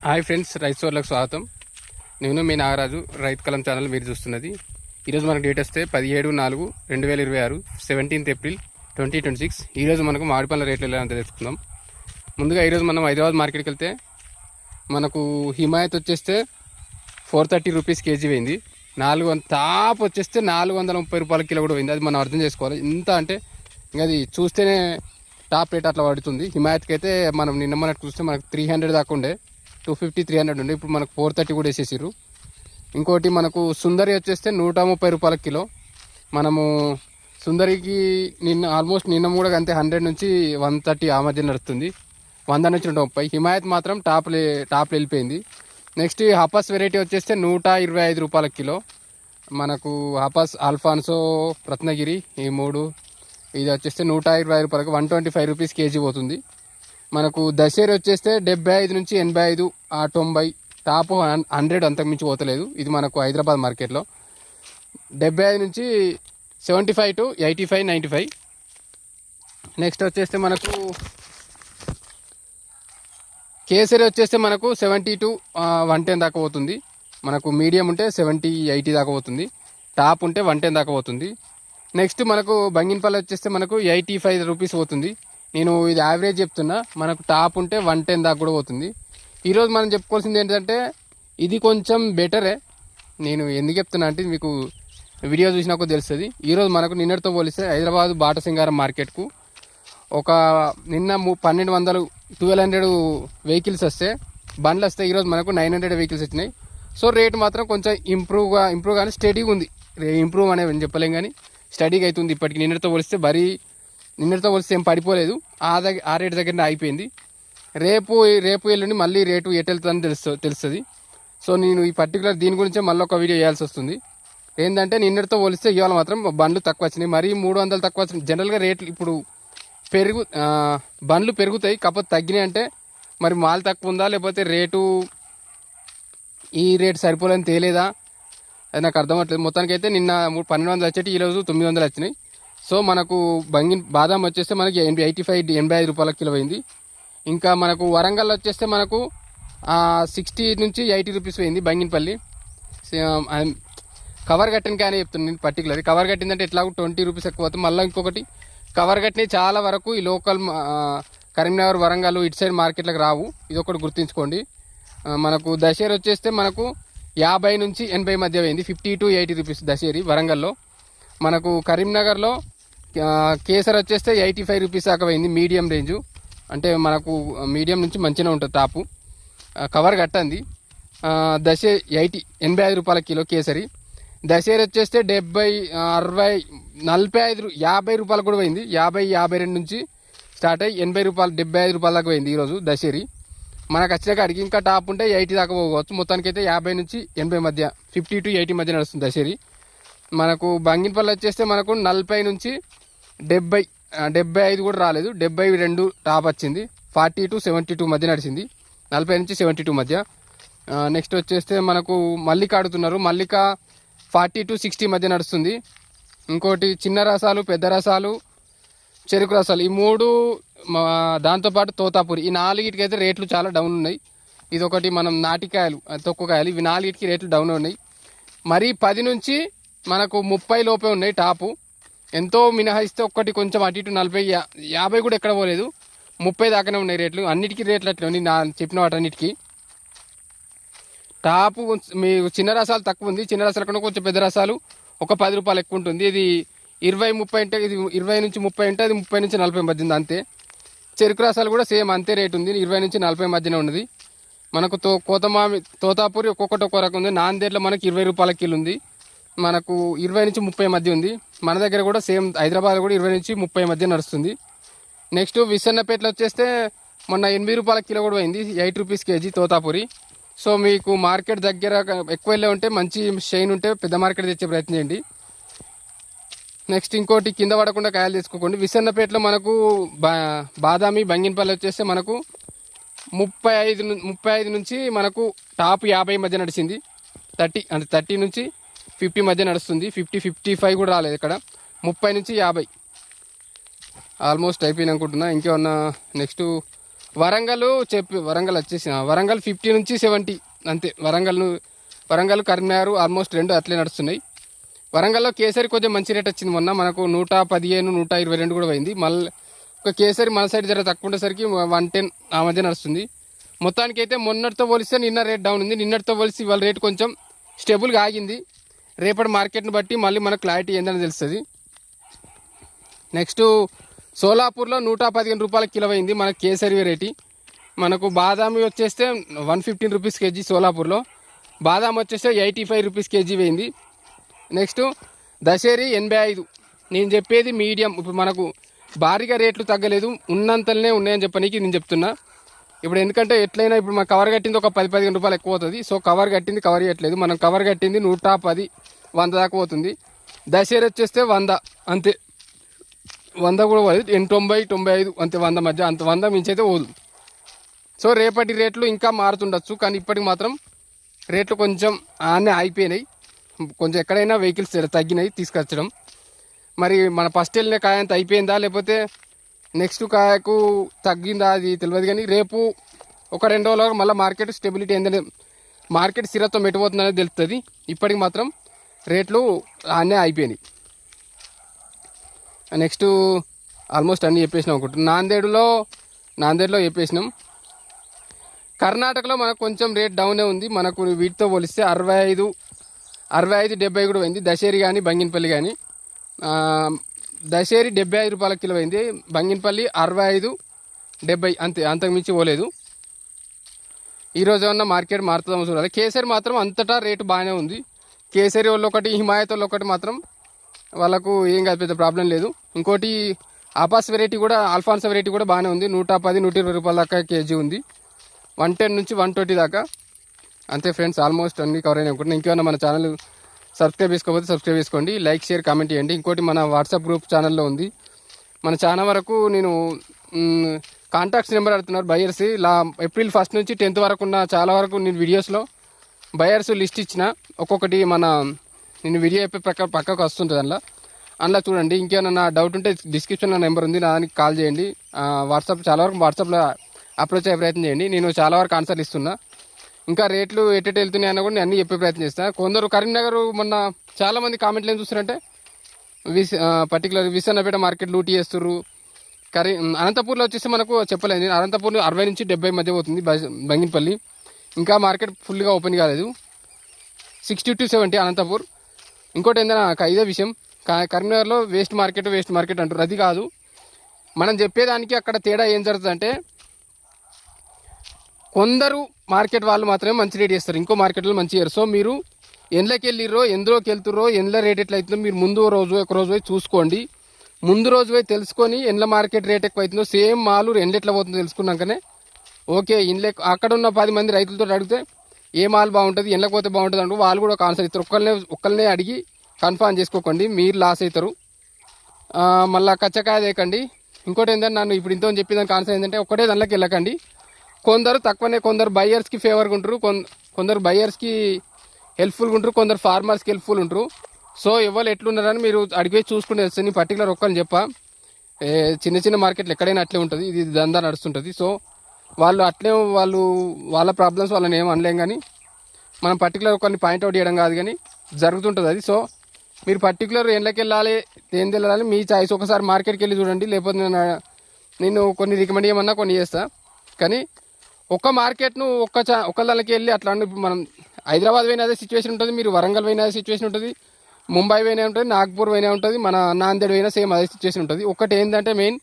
Hi friends, రైతు సోర్లకు స్వాగతం. నేను మీ నాగరాజు, రైతు కలం ఛానల్ మీరు చూస్తున్నది. ఈరోజు మనకు డేట్ వస్తే 17/4/2026 17th April 2026. ఈరోజు మనకు మామిడి పండ్ల రేట్లు ఎలా తెలుసుకుందాం. ముందుగా ఈరోజు మనం హైదరాబాద్ మార్కెట్కి వెళ్తే మనకు హిమాయత్ వచ్చేస్తే 430 రూపీస్ కేజీ పోయింది. టాప్ వచ్చేస్తే 430 రూపాయల కిలో కూడా పోయింది. అది మనం అర్థం చేసుకోవాలి. ఇంత అంటే ఇంకా అది చూస్తేనే టాప్ రేట్ అట్లా పడుతుంది. హిమాయత్కి అయితే మనం నిన్న మనకు చూస్తే మనకు 300 దాకా ఉండే, 250 300 ఉండే. ఇప్పుడు మనకు 430 కూడా వేసేసారు. ఇంకోటి మనకు సుందరి వచ్చేస్తే 130 రూపాయల కిలో. మనము సుందరికి ఆల్మోస్ట్ నిన్న కూడా అంతే 100 నుంచి 130 ఆ మధ్య నడుస్తుంది. 100 నుంచి 130. హిమాయత్ మాత్రం టాప్లో వెళ్ళిపోయింది. నెక్స్ట్ హపాస్ వెరైటీ వచ్చేస్తే 125 రూపాయల కిలో. మనకు హపాస్, ఆల్ఫాన్సో, రత్నగిరి ఈ మూడు ఇది వచ్చేస్తే 125 రూపాయలకు 125 రూపీస్ కేజీ పోతుంది. మనకు దశేరి వచ్చేస్తే 75 నుంచి 85 90, టాప్ 100 అంతకుమించి పోతలేదు. ఇది మనకు హైదరాబాద్ మార్కెట్లో 75 నుంచి 75 to 85 95. నెక్స్ట్ వచ్చేస్తే మనకు కేసరి వచ్చేస్తే మనకు 70 to 110 దాకా పోతుంది. మనకు మీడియం ఉంటే 70 80 దాకా పోతుంది. టాప్ ఉంటే 110 దాకా పోతుంది. నెక్స్ట్ మనకు బంగినపల్లి వచ్చేస్తే మనకు 85 రూపీస్ పోతుంది. నేను ఇది యావరేజ్ చెప్తున్నా. మనకు టాప్ ఉంటే 110 దాకా కూడా పోతుంది. ఈరోజు మనం చెప్పుకోవాల్సింది ఏంటంటే ఇది కొంచెం బెటరే. నేను ఎందుకు చెప్తున్నా అంటే మీకు వీడియో చూసినాక తెలుస్తుంది. ఈరోజు మనకు నిన్నటితో పోలిస్తే హైదరాబాద్ బాటసింగారం మార్కెట్కు ఒక నిన్న 1200 వెహికల్స్ వస్తే బండ్లు వస్తే ఈరోజు మనకు 900 వెహికల్స్ వచ్చినాయి. సో రేటు మాత్రం కొంచెం ఇంప్రూవ్ కానీ స్టడీగా ఉంది. ఇంప్రూవ్ అనేది చెప్పలేం కానీ స్టడీగా అవుతుంది. ఇప్పటికి నిన్నటితో పోలిస్తే ఏం పడిపోలేదు. ఆ రేటు దగ్గర అయిపోయింది. రేపు ఎల్లుండి మళ్ళీ రేటు ఎటు వెళ్తుందని తెలుస్తుంది. సో నేను ఈ పర్టికులర్ దీని గురించే మళ్ళీ ఒక వీడియో చేయాల్సి వస్తుంది. ఏంటంటే నిన్నటితో పోలిస్తే ఇవాళ మాత్రం బండ్లు తక్కువ వచ్చినాయి. మరీ 300 తక్కువ వచ్చినాయి. జనరల్గా రేట్లు ఇప్పుడు బండ్లు పెరుగుతాయి, కాకపోతే తగ్గినాయి. అంటే మరి మాల్ తక్కువ ఉందా లేకపోతే ఈ రేటు సరిపోలేని తేలేదా అది నాకు అర్థమవుతుంది. మొత్తానికైతే నిన్న 1200 వచ్చేటి, ఈరోజు 900 వచ్చినాయి. సో మనకు బాదాం వచ్చేస్తే మనకి 85 రూపాయల కిలో అయింది. ఇంకా మనకు వరంగల్ వచ్చేస్తే మనకు 60 నుంచి 80 రూపీస్ పోయింది. బంగినపల్లి కవర్ కట్టిన కానీ చెప్తున్నాను నేను పర్టికులర్. కవర్ కట్టిందంటే ఎట్లా 20 రూపీస్ ఎక్కువ అవుతుంది. మళ్ళీ ఇంకొకటి కవర్ కట్టినవి చాలా వరకు ఈ లోకల్ కరీంనగర్, వరంగల్ ఇటు సైడ్ మార్కెట్లకు రావు. ఇది ఒకటి గుర్తుంచుకోండి. మనకు దశేరి వచ్చేస్తే మనకు 50 నుంచి 80 మధ్య పోయింది. 50 to 80 రూపీస్ దశేరి వరంగల్లో. మనకు కరీంనగర్లో కేసర్ వచ్చేస్తే 85 రూపీస్ దాకా పోయింది. మీడియం రేంజు అంటే మనకు మీడియం నుంచి మంచిగా ఉంటుంది టాపు. కవర్ కట్టండి. 85 రూపాయల కిలో కేసరి. దశేరి వచ్చేస్తే 70 60 45 50 రూపాయలు కూడా పోయింది. 52 నుంచి స్టార్ట్ అయ్యి 80 రూపాయలు 75 రూపాయల దాకా పోయింది ఈరోజు దశేరి. మనకు వచ్చిన కాడికి ఇంకా టాప్ ఉంటే 80 దాకా పోవచ్చు. మొత్తానికైతే 50 నుంచి 80 మధ్య, 50 to 80 మధ్య నడుస్తుంది దశేరి. మనకు బంగినపల్లి వచ్చేస్తే మనకు 40 నుంచి 75 కూడా రాలేదు, 72 టాప్ వచ్చింది. 40 to 72 మధ్య నడిచింది, 40 నుంచి 72 మధ్య. నెక్స్ట్ వచ్చేస్తే మనకు మల్లిక అడుగుతున్నారు. మల్లిక 40 to 60 మధ్య నడుస్తుంది. ఇంకోటి చిన్న రసాలు, పెద్ద రసాలు, చెరుకు రసాలు, ఈ మూడు, దాంతోపాటు తోతాపూరి, ఈ నాలుగిటికి అయితే రేట్లు చాలా డౌన్ ఉన్నాయి. ఇదొకటి మనం నాటికాయలు, తొక్కుకాయలు, ఇవి నాలుగిటికి రేట్లు డౌన్ ఉన్నాయి. మరి 10 నుంచి మనకు 30 లోపే ఉన్నాయి టాపు. ఎంతో మినహాయిస్తే ఒక్కటి కొంచెం అటు ఇటు 40 50 కూడా ఎక్కడ పోలేదు. 30 దాకానే ఉన్నాయి రేట్లు. అన్నిటికీ రేట్లు అట్లా ఉన్నాయి. నా చెప్పిన వాటన్నిటికీ టాపు మీ చిన్న రసాలు తక్కువ ఉంది. చిన్న రసాల కన్నా కొంచెం పెద్ద రసాలు ఒక 10 రూపాయలు ఎక్కువ ఉంటుంది. ఇది 20 30 అంటే ఇది 20 నుంచి 30 అంటే అది 30 నుంచి 40 మధ్య ఉంది అంతే. చెరుకు రసాలు కూడా సేమ్ అంతే రేటు ఉంది, 20 నుంచి 40 మధ్యనే ఉన్నది. మనకు తోతాపూరి ఒక్కొక్కటి ఒక్కో రకం ఉంది. నాందేడ్లో మనకి 20 రూపాయల కిలో ఉంది. మనకు 20 నుంచి 30 మధ్య ఉంది. మన దగ్గర కూడా సేమ్ హైదరాబాద్ కూడా 20 నుంచి 30 మధ్య నడుస్తుంది. నెక్స్ట్ విసన్నపేటలో వచ్చేస్తే మొన్న 80 రూపాయల కిలో కూడా పోయింది, 8 రూపీస్ కేజీ తోతాపూరి. సో మీకు మార్కెట్ దగ్గర ఎక్కువ వెళ్ళే ఉంటే మంచి షైన్ ఉంటే పెద్ద మార్కెట్ తెచ్చే ప్రయత్నం చేయండి. నెక్స్ట్ ఇంకోటి కింద పడకుండా కాయలు తెచ్చుకోకండి. విసన్నపేటలో మనకు బాదామి, బంగినపల్లి వచ్చేస్తే మనకు 35 నుంచి మనకు టాప్ 50 మధ్య నడిచింది. 30 నుంచి 50 మధ్య నడుస్తుంది. 55 కూడా రాలేదు ఇక్కడ. 30 నుంచి 50 ఆల్మోస్ట్ అయిపోయింది అనుకుంటున్నా. ఇంకేమన్నా నెక్స్ట్ వరంగల్ వచ్చేసి వరంగల్ 50 నుంచి 70 అంతే. వరంగల్ కరీంనగర్ ఆల్మోస్ట్ రెండు అట్లే నడుస్తున్నాయి. వరంగల్లో కేసరి కొంచెం మంచి రేట్ వచ్చింది మొన్న, మనకు 115 122 కూడా పోయింది. మళ్ళీ ఒక కేసరి మన సైడ్ జర తక్కువ ఉండేసరికి 110 ఆ మధ్య నడుస్తుంది. మొత్తానికి అయితే మొన్నటితో పోలిస్తే నిన్న రేట్ డౌన్ ఉంది. నిన్నటితో పోలిసి ఇవాళ రేట్ కొంచెం స్టేబుల్గా ఆగింది. రేపటి మార్కెట్ని బట్టి మళ్ళీ మనకు క్లారిటీ ఏందని తెలుస్తుంది. నెక్స్ట్ సోలాపూర్లో 115 రూపాయల కిలో అయింది మనకు కేసరి వెరైటీ. మనకు బాదామి వచ్చేస్తే 115 రూపీస్ కేజీ సోలాపూర్లో. బాదాం వచ్చేస్తే 85 రూపీస్ కేజీ పోయింది. నెక్స్ట్ దశేరి 85. నేను చెప్పేది మీడియం. ఇప్పుడు మనకు భారీగా రేట్లు తగ్గలేదు, ఉన్నంతలనే ఉన్నాయని చెప్పనీకి నేను చెప్తున్నా. ఇప్పుడు ఎందుకంటే ఎట్లయినా ఇప్పుడు మన కవర్ కట్టింది ఒక 10-15 రూపాయలు ఎక్కువ అవుతుంది. సో కవర్ కట్టింది కవర్ చేయట్లేదు. మనం కవర్ కట్టింది 110 100 దాకా పోతుంది. దశేరి వచ్చేస్తే 100 అంతే. 100 కూడా పోదు, 90 95 అంతే. 100 మధ్య అంత, 100 మించి అయితే పోదు. సో రేపటి రేట్లు ఇంకా మారుతుండొచ్చు, కానీ ఇప్పటికి మాత్రం రేట్లు కొంచెం ఆనే అయిపోయినాయి. కొంచెం ఎక్కడైనా వెహికల్స్ తగ్గినాయి తీసుకొచ్చడం. మరి మన ఫస్ట్ వెళ్ళిన కాయ అంత అయిపోయిందా లేకపోతే నెక్స్ట్ కాయకు తగ్గిందా అది తెలియదు. కానీ రేపు ఒక 2 రోజుల వరకు మళ్ళీ మార్కెట్ స్టెబిలిటీ ఏంటనే, మార్కెట్ స్థిరత్వం ఎటుపోతుందనేది తెలుస్తుంది. ఇప్పటికి మాత్రం రేట్లు అన్నీ అయిపోయినాయి. నెక్స్ట్ ఆల్మోస్ట్ అన్నీ చెప్పేసినాం అనుకుంటున్నాం. నాందేడ్లో చెప్పేసినాం. కర్ణాటకలో మనకు కొంచెం రేట్ డౌనే ఉంది. మనకు వీటితో పోలిస్తే 65 70 కూడా పోయింది. దశేరి కానీ బంగినపల్లి కానీ. దశేరి 75 రూపాయల కిలో అయింది, బంగినపల్లి 65 70 అంతే, అంతకుమించి పోలేదు. ఈరోజు ఏమన్నా మార్కెట్ మారుతుందో చూడాలి. కేసరి మాత్రం అంతటా రేటు బాగానే ఉంది. కేసరి వాళ్ళు ఒకటి, హిమాయత్ వాళ్ళు ఒకటి మాత్రం వాళ్ళకు ఏం కాదు, పెద్ద ప్రాబ్లం లేదు. ఇంకోటి ఆపాస్ వెరైటీ కూడా, ఆల్ఫాన్సా వెరైటీ కూడా బాగానే ఉంది. 110 120 రూపాయల దాకా కేజీ ఉంది. 110 నుంచి 120 దాకా అంతే. ఫ్రెండ్స్ ఆల్మోస్ట్ అన్ని కవర్ అయినా అనుకుంటున్నాను. ఇంకేమైనా మన ఛానల్ సబ్స్క్రైబ్ చేసుకోకపోతే సబ్స్క్రైబ్ చేసుకోండి, లైక్ షేర్ కామెంట్ చేయండి. ఇంకోటి మన వాట్సాప్ గ్రూప్ ఛానల్లో ఉంది. మన ఛానల్ వరకు నేను కాంటాక్ట్స్ నెంబర్ అడుగుతున్నారు బయర్స్. ఏప్రిల్ 1 నుంచి 10th వరకు ఉన్న చాలా వరకు నేను వీడియోస్లో బయర్స్ లిస్ట్ ఇచ్చిన. ఒక్కొక్కటి నేను వీడియో చెప్పే పక్కకు వస్తుంటుంది అందులో చూడండి. ఇంకేమైనా డౌట్ ఉంటే డిస్క్రిప్షన్లో నెంబర్ ఉంది, దానికి కాల్ చేయండి. వాట్సాప్ చాలా వరకు వాట్సాప్లో అప్రోచ్ అయ్యే ప్రయత్నం చేయండి. నేను చాలా వరకు ఆన్సర్లు ఇస్తున్నా. ఇంకా రేట్లు ఎట్టెట్ వెళ్తున్నాయి అన్న కూడా నేను అన్నీ చెప్పే ప్రయత్నం చేస్తాను. కొందరు కరీంనగర్ మొన్న చాలామంది కామెంట్లు ఏం చూస్తారంటే పర్టికులర్ విసన్నపేట మార్కెట్ లూటీ చేస్తుర్రు. అనంతపూర్లో వచ్చేసి మనకు చెప్పలేదు, అనంతపూర్ 60 నుంచి 70 మధ్య పోతుంది బంగినపల్లి. ఇంకా మార్కెట్ ఫుల్గా ఓపెన్ కాలేదు. 60 to 70 అనంతపూర్. ఇంకోటి ఏంటంటే నాకు ఇదే విషయం, కరీంనగర్లో వేస్ట్ మార్కెట్ అంటారు. అది కాదు, మనం చెప్పేదానికి అక్కడ తేడా ఏం జరుగుతుందంటే కొందరు మార్కెట్ వాళ్ళు మాత్రమే మంచి రేట్ చేస్తారు, ఇంకో మార్కెట్లో మంచి చేయరు. సో మీరు ఎండ్లోకి వెళ్ళిర్రో ఎందులోకి వెళ్తుర్రో ఎండ్ల రేట్ ఎట్లా అవుతుందో మీరు ముందు ఒక రోజు పోయి చూసుకోండి. ముందు రోజు పోయి తెలుసుకొని ఎండ్ల మార్కెట్ రేట్ ఎక్కువ అవుతుందో, సేమ్ మాలు ఎండ్ల ఎట్లా పోతుందో తెలుసుకున్నాకనే ఓకే ఇండ్లే. అక్కడ ఉన్న 10 మంది రైతులతో అడిగితే ఏ మాల్ బాగుంటుంది, ఎండ్లకు పోతే బాగుంటుంది అంటూ వాళ్ళు కూడా ఒక ఆన్సర్ ఇస్తారు. ఒక్కళ్ళనే అడిగి కన్ఫర్మ్ చేసుకోకండి, మీరు లాస్ అవుతారు. మళ్ళీ కచ్చకాయ దేకండి. ఇంకోటి ఏంటంటే నన్ను ఇప్పుడు ఇంత చెప్పేదానికి ఆన్సర్ ఏంటంటే ఒకటే దానిలోకి వెళ్ళకండి. కొందరు తక్కువనే, కొందరు బయ్యర్స్కి ఫేవర్గా ఉంటారు, కొందరు బయ్యర్స్కి హెల్ప్ఫుల్గా ఉంటారు, కొందరు ఫార్మర్స్కి హెల్ప్ఫుల్ ఉంటారు. సో ఎవరు ఎట్లున్నారని మీరు అడిగి చూసుకుని తెలుస్తుంది. నేను పర్టికులర్ ఒక్కరిని చెప్పా, చిన్న మార్కెట్లు ఎక్కడైనా అట్లే ఉంటుంది, ఇది దందా నడుస్తుంటుంది. సో వాళ్ళు అట్లే వాళ్ళ ప్రాబ్లమ్స్ వాళ్ళని ఏం అనలేం, కానీ మనం పర్టికులర్ ఒకరిని పాయింట్అవుట్ చేయడం కాదు, కానీ జరుగుతుంటుంది అది. సో మీరు పర్టికులర్ ఎండ్లకి వెళ్ళాలి, ఏం వెళ్ళాలి మీ చాయిస్. ఒకసారి మార్కెట్కి వెళ్ళి చూడండి, లేకపోతే నేను కొన్ని రికమెండ్ చేయమన్నా కొన్ని చేస్తా. కానీ ఒక్క మార్కెట్ను ఒక్క దానికి వెళ్ళి అట్లా ఇప్పుడు మనం హైదరాబాద్ పోయిన అదే సిచ్యువేషన్ ఉంటుంది, మీరు వరంగల్ పోయిన అదే సిచ్యువేషన్ ఉంటుంది, ముంబై పోయినా ఉంటుంది, నాగ్పూర్ పోయినా ఉంటుంది, మన నాందేడ్ పోయినా సేమ్ అదే సిచ్యువేషన్ ఉంటుంది. ఒకటి ఏంటంటే మెయిన్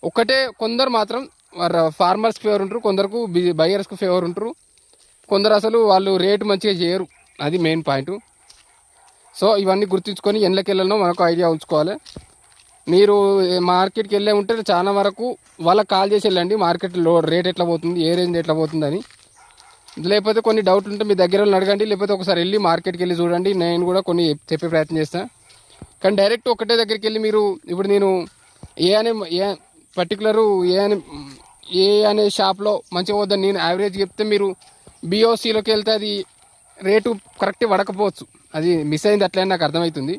ఒకటే, కొందరు మాత్రం ఫార్మర్స్కి ఫేవర్ ఉంటారు, కొందరకు బయ్యర్స్కి ఫేవర్ ఉంటారు, కొందరు అసలు వాళ్ళు రేటు మంచిగా చేయరు, అది మెయిన్ పాయింట్. సో ఇవన్నీ గుర్తుంచుకొని ఎండ్లకి వెళ్ళాలో మనకు ఐడియా ఉంచుకోవాలి. మీరు మార్కెట్కి వెళ్ళే ఉంటే చాలా వరకు వాళ్ళకి కాల్ చేసి వెళ్ళండి, మార్కెట్లో రేట్ ఎట్లా పోతుంది, ఏ రేంజ్ ఎట్లా పోతుందని. లేకపోతే కొన్ని డౌట్లు ఉంటే మీ దగ్గర వాళ్ళని అడగండి, లేకపోతే ఒకసారి వెళ్ళి మార్కెట్కి వెళ్ళి చూడండి. నేను కూడా కొన్ని చెప్పే ప్రయత్నం చేస్తాను. కానీ డైరెక్ట్ ఒకటే దగ్గరికి వెళ్ళి మీరు ఇప్పుడు నేను పర్టికులరు ఏ అనే షాప్లో మంచిగా పోద్దని నేను యావరేజ్ చెప్తే మీరు బిఓసిలోకి వెళ్తే అది రేటు కరెక్ట్ పడకపోవచ్చు, అది మిస్ అయింది అట్లనే నాకు అర్థమవుతుంది.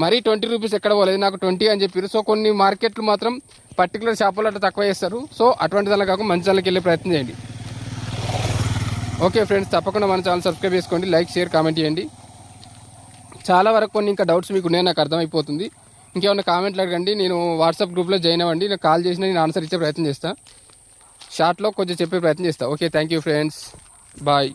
మరీ 20 రూపీస్ ఎక్కడ పోలేదు, నాకు 20 అని చెప్పారు. సో కొన్ని మార్కెట్లు మాత్రం పర్టికులర్ షాపుల్లో అట్లా తక్కువ చేస్తారు. సో అటువంటి దానిలో కాకుండా మంచి దానికి వెళ్ళే ప్రయత్నం చేయండి. ఓకే ఫ్రెండ్స్, తప్పకుండా మన ఛానల్ సబ్స్క్రైబ్ చేసుకోండి, లైక్ షేర్ కామెంట్ చేయండి. చాలా వరకు కొన్ని ఇంకా డౌట్స్ మీకు ఉన్నాయి, నాకు అర్థమైపోతుంది. ఇంకేమన్నా కామెంట్లు అడగండి, నేను వాట్సాప్ గ్రూప్లో జాయిన్ అవ్వండి, నేను కాల్ చేసినా నేను ఆన్సర్ ఇచ్చే ప్రయత్నం చేస్తాను, షార్ట్లో కొంచెం చెప్పే ప్రయత్నం చేస్తాను. Okay, thank you friends, bye.